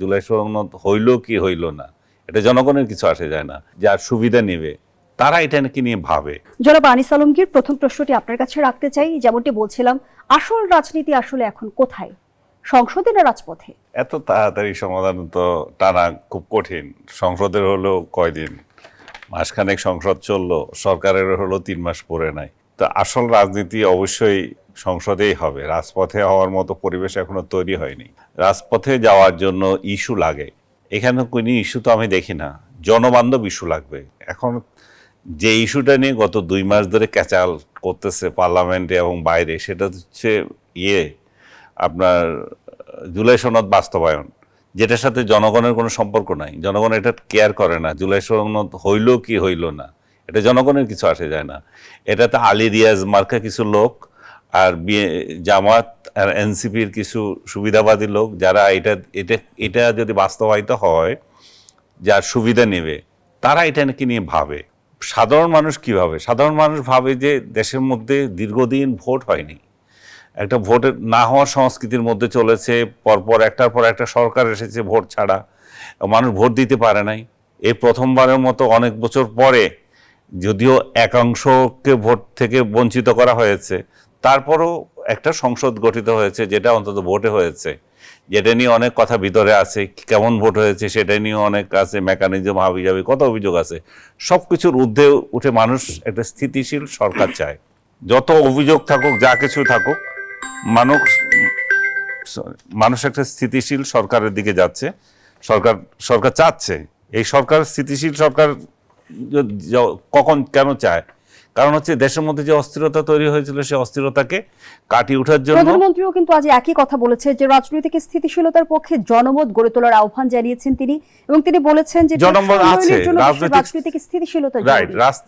জুলাই সনদ হইল কি হইল না, এটা জনগণের কিছু আসে যায় না। যার সুবিধা নেবে তারা এটা নাকি নিয়ে ভাবে। জনাব আনিস আলমগীর, প্রথম প্রশ্নটি আপনার কাছে রাখতে চাই। যেমনটি বলছিলাম, আসল রাজনীতি আসলে এখন কোথায়, সংসদে না রাজপথে? এত তাড়াতাড়ি সমাধান তো টানা খুব কঠিন। সংসদের হলো কয়দিন, মাসখানেক সংসদ চললো, সরকারের হলো 3 মাস পরে নাই। তো আসল রাজনীতি অবশ্যই সংসদেই হবে, রাজপথে হওয়ার মতো পরিবেশ এখনো তৈরি হয়নি। রাজপথে যাওয়ার জন্য ইস্যু লাগে, এখানে কোনো ইস্যু তো আমি দেখি না, জনবান্ধব ইস্যু লাগবে। এখন যে ইস্যুটা নিয়ে গত 2 মাস ধরে ক্যাচাল করতেছে পার্লামেন্টে এবং বাইরে, সেটা হচ্ছে আপনার জুলাই সনদ বাস্তবায়ন, যেটার সাথে জনগণের কোনো সম্পর্ক নাই। জনগণ এটা কেয়ার করে না, জুলাই সনদ হইল কি হইল না, এটা জনগণের কিছু আসে যায় না। এটাতে আলী রিয়াজ মার্কা কিছু লোক আর জামাত আর এনসিপির কিছু সুবিধাবাদী লোক, যারা এটা যদি বাস্তবায়িত হয়, যার সুবিধা নেবে তারা এটা নাকি নিয়ে ভাবে। সাধারণ মানুষ কি ভাবে? সাধারণ মানুষ ভাবে যে দেশের মধ্যে দীর্ঘদিন ভোট হয়নি, একটা ভোটের না হওয়ার সংস্কৃতির মধ্যে চলেছে, পরপর একটার পর একটা সরকার এসেছে ভোট ছাড়া, মানুষ ভোট দিতে পারে নাই। এই প্রথমবারের মতো অনেক বছর পরে, যদিও একাংশকে ভোট থেকে বঞ্চিত করা হয়েছে, তারপরও একটা সংসদ গঠিত হয়েছে যেটা অন্তত ভোটে হয়েছে, যেটা নিয়ে অনেক কথা ভিতরে আছে, কেমন ভোট হয়েছে সেটা নিয়ে অনেক আছে, মেকানিজম হাবিজাবি কত অভিযোগ আছে। সব কিছুর ঊর্ধ্বে উঠে মানুষ একটা স্থিতিশীল সরকার চায়। যত অভিযোগ থাকুক, যা কিছু থাকুক, মানুষ একটা স্থিতিশীল সরকারের দিকে যাচ্ছে, সরকার চাচ্ছে। এই সরকার স্থিতিশীল সরকার কখন কেন চায়? কারণ হচ্ছে দেশের মধ্যে যে অস্থিরতা তৈরি হয়েছিল, সেই অস্থিরতাকে কাটিয়ে ওঠার জন্য। প্রধানমন্ত্রীও কিন্তু আজ একই কথা বলেছে যে রাজনৈতিক স্থিতিশীলতার পক্ষে জনমত গড়ে তোলার আহ্বান জানিয়েছেন তিনি, এবং তিনি বলেছেন যে জনমত আছে, রাজনৈতিক স্থিতিশীলতা রাইট,